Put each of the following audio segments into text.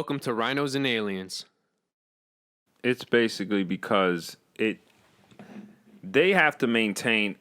Welcome to Rhinos and Aliens. It's basically because they have to maintain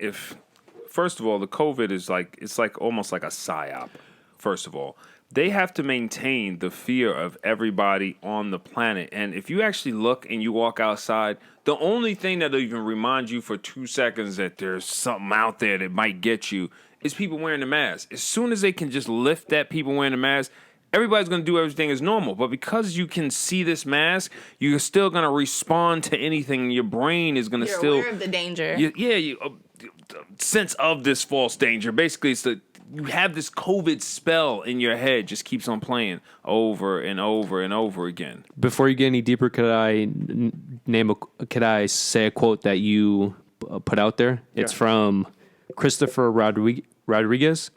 first of all, the COVID is it's almost like a psyop. First of all, they have to maintain the fear of everybody on the planet. And if you actually look and you walk outside, the only thing that'll even remind you for 2 seconds that there's something out there that might get you is people wearing the mask. As soon as they can just lift that people wearing the mask, everybody's going to do everything as normal. But because you can see this mask, you're still going to respond to anything. Your brain is going to still... You're aware of the danger. Sense of this false danger. Basically, it's you have this COVID spell in your head, just keeps on playing over and over and over again. Before you get any deeper, could I say a quote that you put out there? Yeah. It's from Christopher Rodriguez.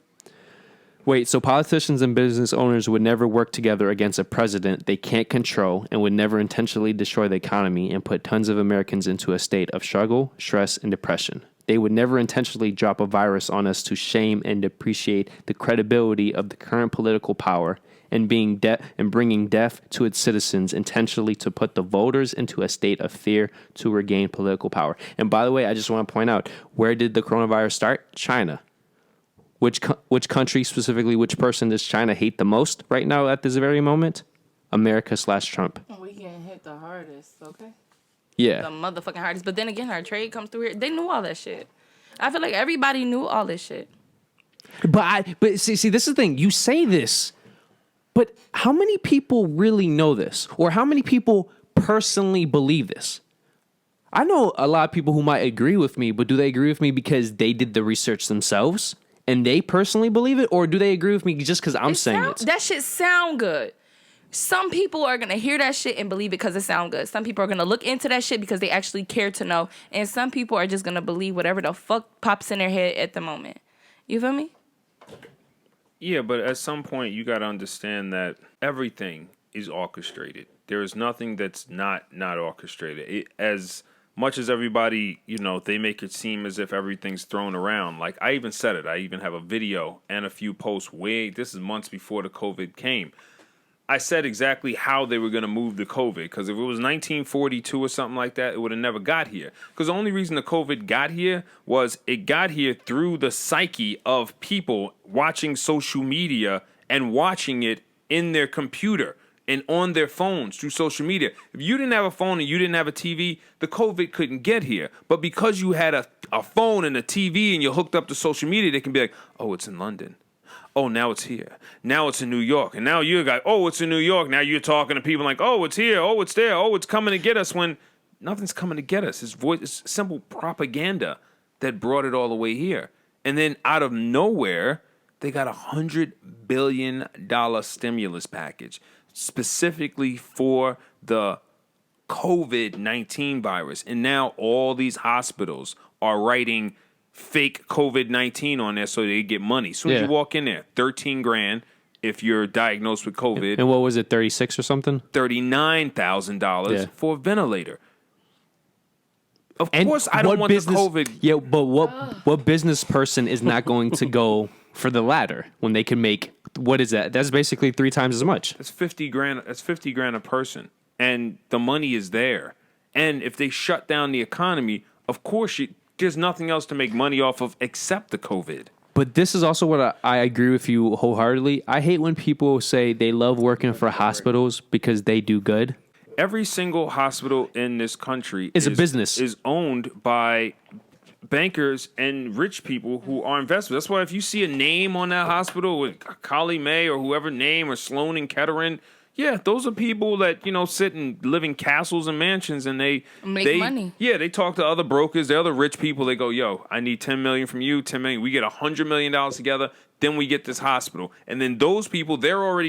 Wait, so politicians and business owners would never work together against a president they can't control and would never intentionally destroy the economy and put tons of Americans into a state of struggle, stress, and depression. They would never intentionally drop a virus on us to shame and depreciate the credibility of the current political power and bringing death to its citizens intentionally to put the voters into a state of fear to regain political power. And by the way, I just want to point out, where did the coronavirus start? China. Which country, specifically, which person does China hate the most right now at this very moment? America/Trump. We getting hit the hardest, okay? Yeah. The motherfucking hardest. But then again, our trade comes through here. They knew all that shit. I feel like everybody knew all this shit. But see, this is the thing. You say this, but how many people really know this? Or how many people personally believe this? I know a lot of people who might agree with me, but do they agree with me because they did the research themselves and they personally believe it? Or do they agree with me just because I'm saying it? That shit sound good. Some people are going to hear that shit and believe it because it sounds good. Some people are going to look into that shit because they actually care to know. And some people are just going to believe whatever the fuck pops in their head at the moment. You feel me? Yeah, but at some point you got to understand that everything is orchestrated. There is nothing that's not orchestrated. As much as everybody, they make it seem as if everything's thrown around. Like, I even said it. I even have a video and a few posts this is months before the COVID came. I said exactly how they were going to move the COVID, because if it was 1942 or something like that, it would have never got here. Because the only reason the COVID got here was it got here through the psyche of people watching social media and watching it in their computer and on their phones through social media. If you didn't have a phone and you didn't have a TV, the COVID couldn't get here. But because you had a phone and a TV and you're hooked up to social media, they can be like, oh, it's in London. Oh, now it's here. Now it's in New York. And now you're a guy, oh, it's in New York. Now you're talking to people like, oh, it's here. Oh, it's there. Oh, it's coming to get us, when nothing's coming to get us. It's simple propaganda that brought it all the way here. And then out of nowhere, they got $100 billion stimulus package specifically for the COVID-19 virus. And now all these hospitals are writing fake COVID-19 on there so they get money. As soon as you walk in there, $13,000 if you're diagnosed with COVID. And what was it, 36 or something? $39,000 for a ventilator. Of course, I don't want the COVID. Yeah, but what business person is not going to go for the latter when they can make, what is that? That's basically 3 times as much. That's $50,000. That's $50,000 a person, and the money is there. And if they shut down the economy, of course there's nothing else to make money off of except the COVID. But this is also what I agree with you wholeheartedly. I hate when people say they love working for hospitals because they do good. Every single hospital in this country is a business. Is owned by bankers and rich people who are investors. That's why if you see a name on that hospital with Kali May or whoever name, or Sloan and Kettering, yeah, those are people that, sit and live in castles and mansions, and they make money. Yeah, they talk to other brokers, the other rich people. They go, yo, I need $10 million from you, $10 million. We get $100 million together, then we get this hospital. And then those people, they're not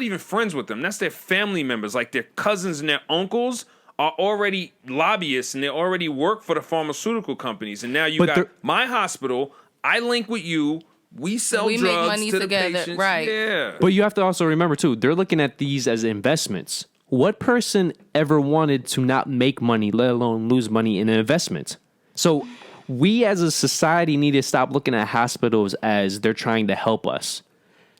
even friends with them. That's their family members, like their cousins and their uncles are already lobbyists, and they already work for the pharmaceutical companies. And now you got my hospital, I link with you. We sell drugs make money to together, the patients. right? Yeah. But you have to also remember too, they're looking at these as investments. What person ever wanted to not make money, let alone lose money in an investment? So we as a society need to stop looking at hospitals as they're trying to help us.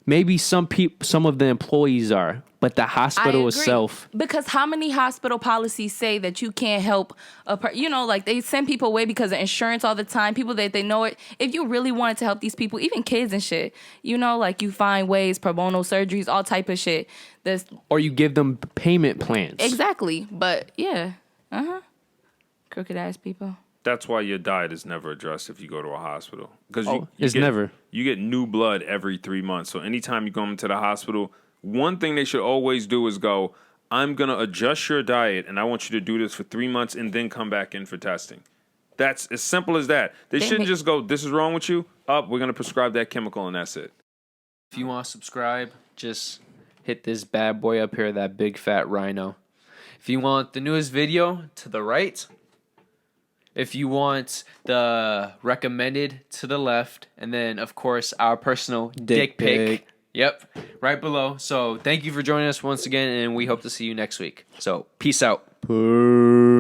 Maybe some of the employees are, but the hospital itself. Because how many hospital policies say that you can't help like they send people away because of insurance all the time. People that they know it. If you really wanted to help these people, even kids and shit, like you find ways, pro bono surgeries, all type of shit. Or you give them payment plans. Exactly. But yeah, crooked ass people. That's why your diet is never addressed if you go to a hospital. Because you get new blood every 3 months. So anytime you go into the hospital, one thing they should always do is go, I'm going to adjust your diet, and I want you to do this for 3 months and then come back in for testing. That's as simple as that. They shouldn't just go, this is wrong with you. We're going to prescribe that chemical, and that's it. If you want to subscribe, just hit this bad boy up here, that big fat rhino. If you want the newest video, to the right. If you want the recommended, to the left. And then, of course, our personal dick pic. Yep, right below. So thank you for joining us once again, and we hope to see you next week. So peace out. Peace.